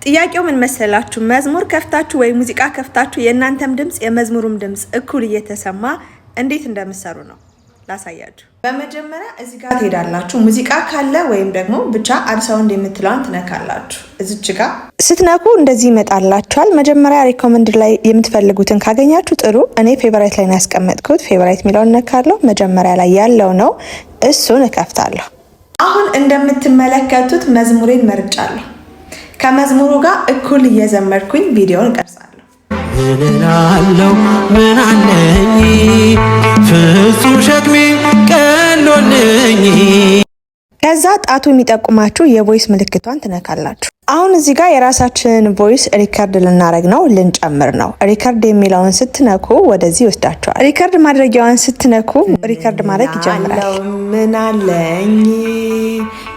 ጥያቄው ምን መሰላችሁ? መዝሙር ከፍታችሁ ወይ ሙዚቃ ከፍታችሁ የእናንተም ድምጽ የመዝሙሩም ድምጽ እኩል እየተሰማ እንዴት እንደምትሰሩ ነው ላሳያችሁ። በመጀመሪያ እዚህ ጋር ትሄዳላችሁ። ሙዚቃ ካለ ወይም ደግሞ ብቻ አድ ሳውንድ የምትለውን ትነካላችሁ። እዚች ጋር ስትነኩ እንደዚህ ይመጣላችኋል። መጀመሪያ ሪኮመንድ ላይ የምትፈልጉትን ካገኛችሁ ጥሩ። እኔ ፌቨራይት ላይ ነው ያስቀመጥኩት። ፌቨራይት የሚለውን ነካለሁ። መጀመሪያ ላይ ያለው ነው፣ እሱን እከፍታለሁ። አሁን እንደምትመለከቱት መዝሙሬን መርጫለሁ። ከመዝሙሩ ጋር እኩል እየዘመርኩኝ ቪዲዮን ቀርጻለሁ። ምን አለኝ ፍጹም ሸክሜ ቀሎልኝ። ከዛ ጣቱ የሚጠቁማችሁ የቮይስ ምልክቷን ትነካላችሁ። አሁን እዚህ ጋር የራሳችንን ቮይስ ሪከርድ ልናደርግ ነው፣ ልንጨምር ነው። ሪከርድ የሚለውን ስትነኩ ወደዚህ ይወስዳችኋል። ሪከርድ ማድረጊያውን ስትነኩ ሪከርድ ማድረግ ይጀምራል። ምን አለኝ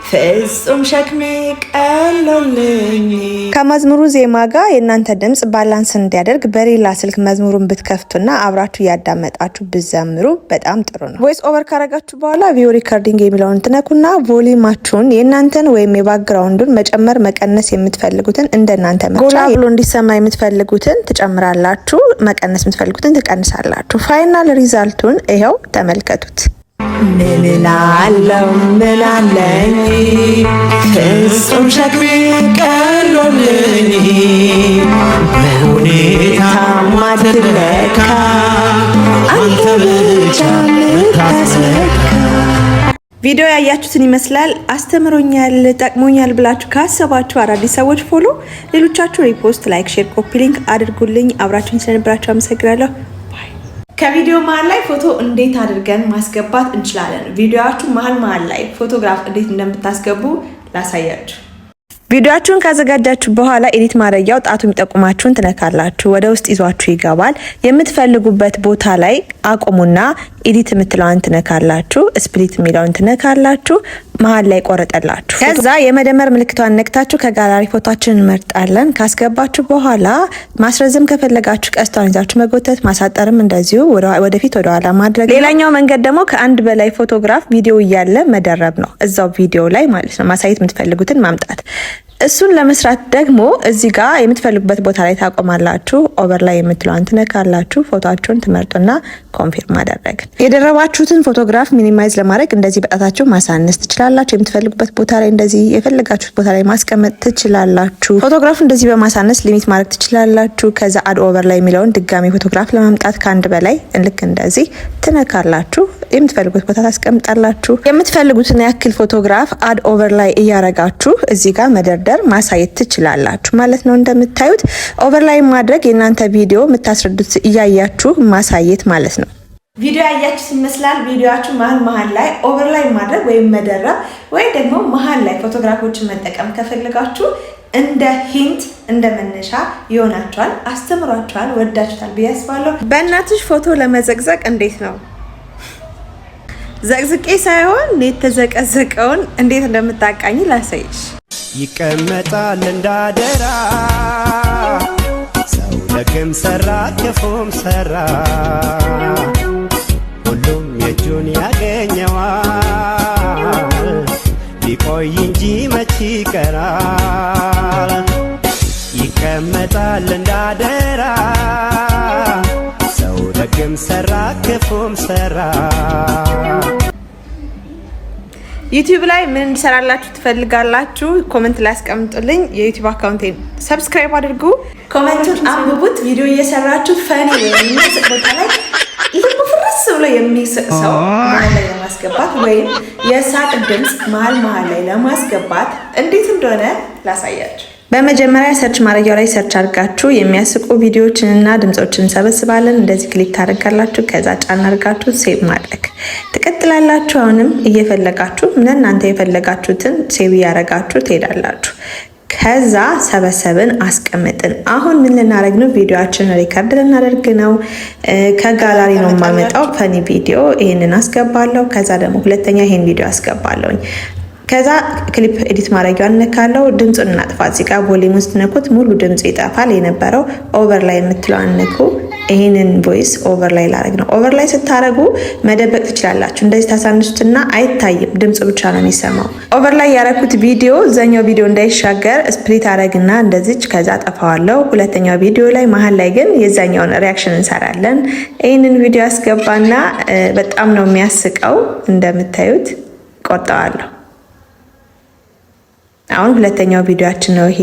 ፍጹም ሸክሜ ቀሎልኝ። ከመዝሙሩ ዜማ ጋር የእናንተ ድምጽ ባላንስ እንዲያደርግ በሌላ ስልክ መዝሙሩን ብትከፍቱና አብራችሁ እያዳመጣችሁ ብትዘምሩ በጣም ጥሩ ነው። ቮይስ ኦቨር ካረጋችሁ በኋላ ቪዲዮ ሪከርዲንግ የሚለውን ትነኩና ቮሊዩማችሁን የእናንተን ወይም የባክግራውንዱን መጨመር መቀነስ የምትፈልጉትን እንደናንተ ጎላ ብሎ እንዲሰማ የምትፈልጉትን ትጨምራላችሁ፣ መቀነስ የምትፈልጉትን ትቀንሳላችሁ። ፋይናል ሪዛልቱን ይኸው ተመልከቱት። ምን አለኝ ፍጹም ሸክሜ ቀሎልኝ፣ በሁኔታ ማትለካ አንተ ብቻ ምታስለካ። ቪዲዮ ያያችሁትን ይመስላል። አስተምሮኛል፣ ጠቅሞኛል ብላችሁ ካሰባችሁ አዳዲስ ሰዎች ፎሎ፣ ሌሎቻችሁ ሪፖስት፣ ላይክ፣ ሼር፣ ኮፒ ሊንክ አድርጉልኝ። አብራችሁን ስለነበራችሁ አመሰግናለሁ። ከቪዲዮ መሀል ላይ ፎቶ እንዴት አድርገን ማስገባት እንችላለን? ቪዲዮአችሁ መሀል ላይ ፎቶግራፍ እንዴት እንደምታስገቡ ላሳያችሁ። ቪዲዮአችሁን ካዘጋጃችሁ በኋላ ኤዲት ማድረጊያው ጣቱ የሚጠቁማችሁን ትነካላችሁ። ወደ ውስጥ ይዟችሁ ይገባል። የምትፈልጉበት ቦታ ላይ አቁሙና ኤዲት የምትለውን ትነካላችሁ። ስፕሊት የሚለውን ትነካላችሁ። መሀል ላይ ቆረጠላችሁ። ከዛ የመደመር ምልክቷን ነክታችሁ ከጋላሪ ፎቶአችንን እንመርጣለን። ካስገባችሁ በኋላ ማስረዘም ከፈለጋችሁ ቀስቷን ይዛችሁ መጎተት፣ ማሳጠርም እንደዚሁ ወደፊት ወደኋላ ማድረግ። ሌላኛው መንገድ ደግሞ ከአንድ በላይ ፎቶግራፍ ቪዲዮ እያለ መደረብ ነው። እዛው ቪዲዮ ላይ ማለት ነው ማሳየት የምትፈልጉትን ማምጣት። እሱን ለመስራት ደግሞ እዚህ ጋር የምትፈልጉበት ቦታ ላይ ታቆማላችሁ። ኦቨር ላይ የምትለውን ትነካላችሁ። ፎቶአችሁን ትመርጡና ኮንፊርም ማድረግ። የደረባችሁትን ፎቶግራፍ ሚኒማይዝ ለማድረግ እንደዚህ በጣታችሁ ማሳነስ ትችላላችሁ። የምትፈልጉበት ቦታ ላይ እንደዚህ የፈለጋችሁት ቦታ ላይ ማስቀመጥ ትችላላችሁ። ፎቶግራፉ እንደዚህ በማሳነስ ሊሚት ማድረግ ትችላላችሁ። ከዛ አድ ኦቨር ላይ የሚለውን ድጋሚ ፎቶግራፍ ለማምጣት ከአንድ በላይ ልክ እንደዚህ ትነካላችሁ። የምትፈልጉት ቦታ ታስቀምጣላችሁ። የምትፈልጉትን ያክል ፎቶግራፍ አድ ኦቨር ላይ እያረጋችሁ እዚህ ጋር መደርደር ማሳየት ትችላላችሁ ማለት ነው። እንደምታዩት ኦቨር ላይ ማድረግ የእናንተ ቪዲዮ የምታስረዱት እያያችሁ ማሳየት ማለት ነው። ቪዲዮ ያያችሁት ይመስላል። ቪዲዮአችሁ መሀል ላይ ኦቨር ላይ ማድረግ ወይም መደረብ ወይ ደግሞ መሀል ላይ ፎቶግራፎችን መጠቀም ከፈለጋችሁ እንደ ሂንት እንደ መነሻ ይሆናችኋል። አስተምሯችኋል፣ ወዳችሁታል ብዬ አስባለሁ። በእናትሽ ፎቶ ለመዘግዘቅ እንዴት ነው? ዘቅዝቄ ሳይሆን የተዘቀዘቀውን እንዴት እንደምታቃኝ ላሳይሽ። ይቀመጣል እንዳደራ ሰው ደግም ሰራ ክፉም ሰራ ሁሉም የእጁን ያገኘዋል። ሊቆይ እንጂ መች ይቀራል። ይቀመጣል እንዳደራ ሰው ደግም ሰራ ክፉም ሰራ። ዩቲዩብ ላይ ምን እንድሰራላችሁ ትፈልጋላችሁ? ኮሜንት ላይ አስቀምጡልኝ። የዩቲዩብ አካውንቴን ሰብስክራይብ አድርጉ። ኮሜንቱን አንብቡት። ቪዲዮ እየሰራችሁ ፈኒ የሚመስል ቦታ ላይ ልቡ ፍርስ ብሎ የሚስቅ ሰው መሀል ላይ ለማስገባት ወይም የሳቅ ድምፅ መሀል ላይ ለማስገባት እንዴት እንደሆነ ላሳያችሁ። በመጀመሪያ ሰርች ማድረጊያው ላይ ሰርች አድርጋችሁ የሚያስቁ ቪዲዮዎችንና ድምጾችን እንሰበስባለን። እንደዚህ ክሊክ ታደርጋላችሁ። ከዛ ጫን አድርጋችሁ ሴቭ ማድረግ ትቀጥላላችሁ። አሁንም እየፈለጋችሁ እናንተ የፈለጋችሁትን ሴቭ ያደርጋችሁ ትሄዳላችሁ። ከዛ ሰበሰብን አስቀምጥን። አሁን ምን ልናደርግ ነው? ቪዲዮአችንን ሪከርድ ልናደርግ ነው። ከጋላሪ ነው የማመጣው ፈኒ ቪዲዮ። ይሄንን አስገባለሁ። ከዛ ደግሞ ሁለተኛ ይሄን ቪዲዮ አስገባለሁ። ከዛ ክሊፕ ኤዲት ማድረጊያውን ነካለው። ድምጹን እናጥፋ። እዚህ ጋር ቮሊዩም ውስጥ ነኩት፣ ሙሉ ድምጽ ይጠፋል። የነበረው ኦቨር ላይ የምትለውን ነኩ። ይሄንን ቮይስ ኦቨርላይ ላደርግ ነው። ኦቨርላይ ስታደርጉ መደበቅ ትችላላችሁ። እንደዚህ ታሳንሱትና አይታይም፣ ድምጽ ብቻ ነው የሚሰማው። ኦቨርላይ ያደረኩት ቪዲዮ እዛኛው ቪዲዮ እንዳይሻገር ስፕሊት አደርግና እንደዚች ከዛ ጠፋዋለሁ። ሁለተኛው ቪዲዮ ላይ መሀል ላይ ግን የዛኛውን ሪያክሽን እንሰራለን። ይህንን ቪዲዮ አስገባና በጣም ነው የሚያስቀው። እንደምታዩት ቆርጠዋለሁ። አሁን ሁለተኛው ቪዲዮአችን ነው ይሄ።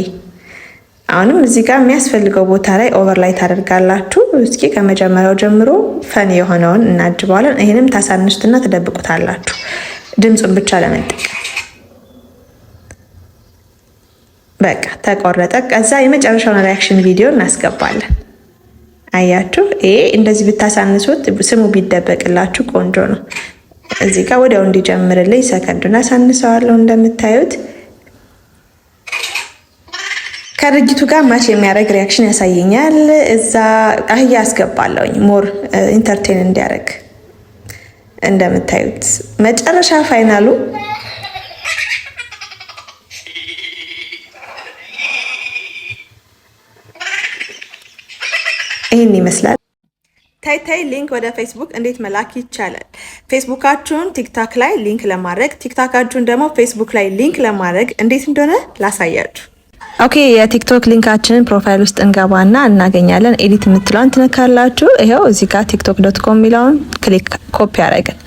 አሁንም እዚህ ጋር የሚያስፈልገው ቦታ ላይ ኦቨርላይ ታደርጋላችሁ። እስኪ ከመጀመሪያው ጀምሮ ፈን የሆነውን እናጅበዋለን። ይሄንም ታሳንሱትና ትደብቁታላችሁ ድምፁን ብቻ ለመጠቀም። በቃ ተቆረጠ። ከዛ የመጨረሻውን ሪያክሽን ቪዲዮ እናስገባለን። አያችሁ፣ ይሄ እንደዚህ ብታሳንሱት ስሙ ቢደበቅላችሁ ቆንጆ ነው። እዚህ ጋር ወዲያው እንዲጀምርልኝ ሰከንዱን አሳንሰዋለሁ። እንደምታዩት ከድርጅቱ ጋር ማች የሚያደርግ ሪያክሽን ያሳየኛል። እዛ አህያ አስገባለሁኝ ሞር ኢንተርቴን እንዲያደርግ። እንደምታዩት መጨረሻ ፋይናሉ ይህን ይመስላል። ታይታይ ሊንክ ወደ ፌስቡክ እንዴት መላክ ይቻላል? ፌስቡካችሁን ቲክታክ ላይ ሊንክ ለማድረግ ቲክታካችሁን ደግሞ ፌስቡክ ላይ ሊንክ ለማድረግ እንዴት እንደሆነ ላሳያችሁ። ኦኬ፣ የቲክቶክ ሊንካችንን ፕሮፋይል ውስጥ እንገባና እናገኛለን። ኤዲት የምትለውን ትነካላችሁ። ይኸው እዚህ ጋር ቲክቶክ.com የሚለውን ክሊክ ኮፒ ያደረግን።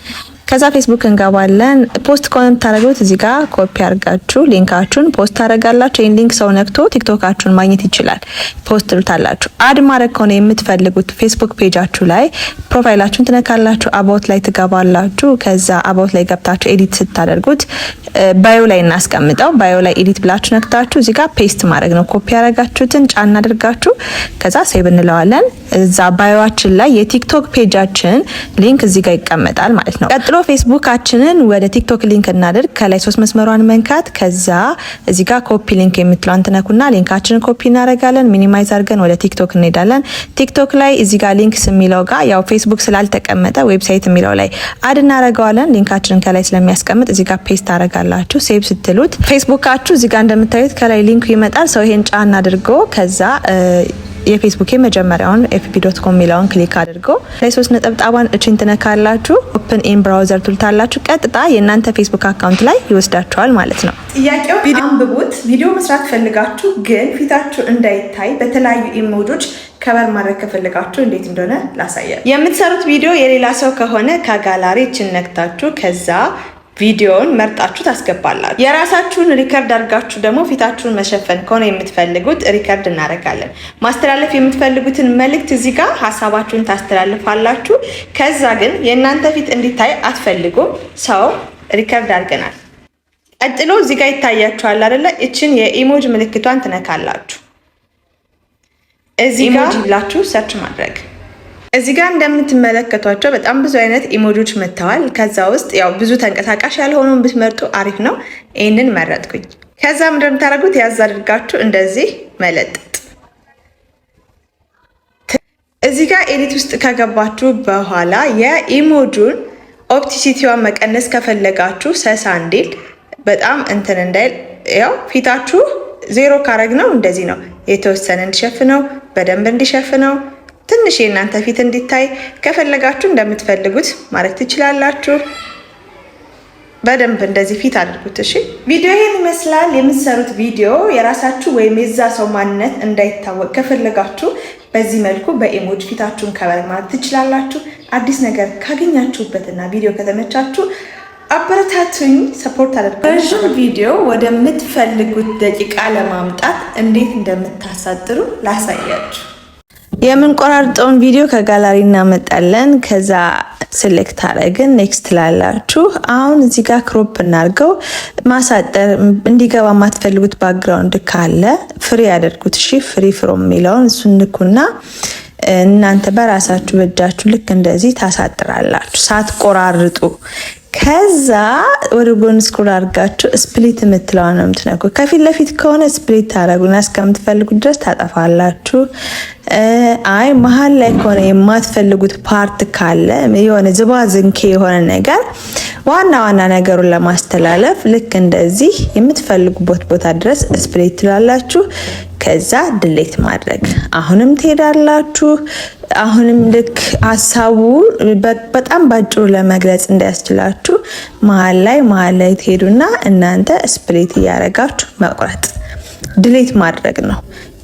ከዛ ፌስቡክ እንገባለን። ፖስት ከሆነ የምታደርጉት እዚህ ጋር ኮፒ አድርጋችሁ ሊንካችሁን ፖስት ታደርጋላችሁ። ይህን ሊንክ ሰው ነክቶ ቲክቶካችሁን ማግኘት ይችላል። ፖስት ትሉታላችሁ። አድ ማድረግ ከሆነ የምትፈልጉት ፌስቡክ ፔጃችሁ ላይ ፕሮፋይላችሁን ትነካላችሁ። አባውት ላይ ትገባላችሁ። ከዛ አባውት ላይ ገብታችሁ ኤዲት ስታደርጉት ባዮ ላይ እናስቀምጠው። ባዮ ላይ ኤዲት ብላችሁ ነክታችሁ እዚህ ጋር ፔስት ማድረግ ነው። ኮፒ ያደረጋችሁትን ጫና አድርጋችሁ ከዛ ሴቭ እንለዋለን። እዛ ባዮአችን ላይ የቲክቶክ ፔጃችን ሊንክ እዚህ ጋር ይቀመጣል ማለት ነው። ቀጥሎ ፌስቡካችንን ወደ ቲክቶክ ሊንክ እናድርግ። ከላይ 3 መስመሯን መንካት። ከዛ እዚህ ጋር ኮፒ ሊንክ የምትለውን ትነኩና ሊንካችንን ኮፒ እናደርጋለን። ሚኒማይዝ አድርገን ወደ ቲክቶክ እንሄዳለን። ቲክቶክ ላይ እዚህ ጋር ሊንክስ የሚለው ጋር ያው ፌስቡክ ስላልተቀመጠ ዌብሳይት የሚለው ላይ አድ እናደርገዋለን። ሊንካችንን ከላይ ስለሚያስቀምጥ እዚህ ጋር ፔስት አደርጋላችሁ። ሴቭ ስትሉት ፌስቡካችሁ እዚህ ጋር እንደምታዩት ከላይ ሊንኩ ይመጣል። ሰው ይሄን ጫና አድርጎ ከዛ የፌስቡክ የመጀመሪያውን fb.com የሚለውን ክሊክ አድርጎ ላይ 3 ነጠብጣቧን እቺን ትነካላችሁ። ኦፕን ኢን ብራውዘር ትሉታላችሁ። ቀጥታ የእናንተ ፌስቡክ አካውንት ላይ ይወስዳችኋል ማለት ነው። ጥያቄው አንብቡት። ቪዲዮ መስራት ፈልጋችሁ ግን ፊታችሁ እንዳይታይ በተለያዩ ኢሞጆች ከበር ማድረግ ከፈልጋችሁ እንዴት እንደሆነ ላሳያችሁ። የምትሰሩት ቪዲዮ የሌላ ሰው ከሆነ ከጋላሪ እቺን ነክታችሁ ከዛ ቪዲዮን መርጣችሁ ታስገባላችሁ። የራሳችሁን ሪከርድ አድርጋችሁ ደግሞ ፊታችሁን መሸፈን ከሆነ የምትፈልጉት ሪከርድ እናደርጋለን። ማስተላለፍ የምትፈልጉትን መልእክት እዚህ ጋር ሀሳባችሁን ታስተላልፋላችሁ። ከዛ ግን የእናንተ ፊት እንዲታይ አትፈልጉም። ሰው ሪከርድ አድርገናል። ቀጥሎ እዚህ ጋር ይታያችኋል አይደለ? እችን የኢሞጅ ምልክቷን ትነካላችሁ። እዚህ ጋር ብላችሁ ሰርች ማድረግ። እዚህ ጋር እንደምትመለከቷቸው በጣም ብዙ አይነት ኢሞጆች መጥተዋል። ከዛ ውስጥ ያው ብዙ ተንቀሳቃሽ ያልሆነውን ብትመርጡ አሪፍ ነው። ይህንን መረጥኩኝ። ከዛም እንደምታደርጉት ያዝ አድርጋችሁ እንደዚህ መለጠጥ። እዚህ ጋር ኤዲት ውስጥ ከገባችሁ በኋላ የኢሞጁን ኦፕቲሲቲዋን መቀነስ ከፈለጋችሁ ሰሳ እንዲል በጣም እንትን እንዳይል ያው ፊታችሁ 0 ካረግ ነው እንደዚህ ነው። የተወሰነ እንዲሸፍነው በደንብ እንዲሸፍነው ትንሽ የእናንተ ፊት እንዲታይ ከፈለጋችሁ እንደምትፈልጉት ማለት ትችላላችሁ። በደንብ እንደዚህ ፊት አድርጉት። እሺ፣ ቪዲዮ ይሄን ይመስላል። የምትሰሩት ቪዲዮ የራሳችሁ ወይም የዛ ሰው ማንነት እንዳይታወቅ ከፈለጋችሁ በዚህ መልኩ በኢሞጅ ፊታችሁን ከበር ማለት ትችላላችሁ። አዲስ ነገር ካገኛችሁበትና ቪዲዮ ከተመቻችሁ አበረታቱኝ፣ ሰፖርት አድርጉ። ረዥም ቪዲዮ ወደምትፈልጉት ደቂቃ ለማምጣት እንዴት እንደምታሳጥሩ ላሳያችሁ። የምንቆራርጠውን ቪዲዮ ከጋላሪ እናመጣለን። ከዛ ሴሌክት አረግን ኔክስት ላላችሁ። አሁን እዚህ ጋር ክሮፕ እናርገው። ማሳጠር እንዲገባ የማትፈልጉት ባክግራውንድ ካለ ፍሪ ያደርጉት። እሺ፣ ፍሪ ፍሮም የሚለውን እሱን ንኩና እናንተ በራሳችሁ በእጃችሁ ልክ እንደዚህ ታሳጥራላችሁ ሳትቆራርጡ። ከዛ ወደ ጎን ስክሮል አድርጋችሁ ስፕሊት የምትለዋ ነው የምትነኩ። ከፊት ለፊት ከሆነ ስፕሊት ታደርጉና እስከምትፈልጉት ድረስ ታጠፋላችሁ። አይ መሀል ላይ ከሆነ የማትፈልጉት ፓርት ካለ የሆነ ዝባዝንኬ የሆነ ነገር ዋና ዋና ነገሩን ለማስተላለፍ ልክ እንደዚህ የምትፈልጉበት ቦታ ድረስ ስፕሬት ትላላችሁ። ከዛ ድሌት ማድረግ አሁንም ትሄዳላችሁ። አሁንም ልክ ሀሳቡ በጣም ባጭሩ ለመግለጽ እንዲያስችላችሁ መሀል ላይ ትሄዱና እናንተ ስፕሬት እያረጋችሁ መቁረጥ ድሌት ማድረግ ነው።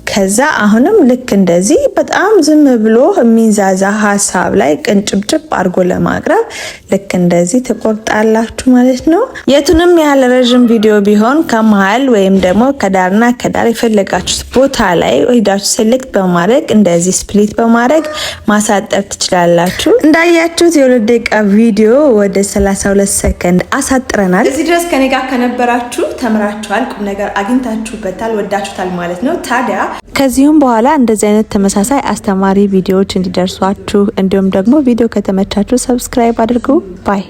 ከዛ አሁንም ልክ እንደዚህ በጣም ዝም ብሎ የሚንዛዛ ሀሳብ ላይ ቅንጭብጭብ አድርጎ ለማቅረብ ልክ እንደዚህ ትቆርጣላችሁ ማለት ነው። የቱንም ያህል ረዥም ቪዲዮ ቢሆን ከመሀል ወይም ደግሞ ከዳርና ከዳር የፈለጋችሁት ቦታ ላይ ሄዳችሁ ሴሌክት በማድረግ እንደዚህ ስፕሊት በማድረግ ማሳጠር ትችላላችሁ። እንዳያችሁት የ2 ደቂቃ ቪዲዮ ወደ 32 ሰከንድ አሳጥረናል። እዚህ ድረስ ከኔ ጋር ከነበራችሁ ተምራችኋል፣ ቁም ነገር አግኝታችሁበታል፣ ወዳችሁታል ማለት ነው። ታዲያ ከዚሁም በኋላ እንደዚህ አይነት ተመሳሳይ አስተማሪ ቪዲዮዎች እንዲደርሷችሁ እንዲሁም ደግሞ ቪዲዮ ከተመቻችሁ ሰብስክራይብ አድርጉ። ባይ።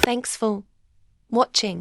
Thanks for watching.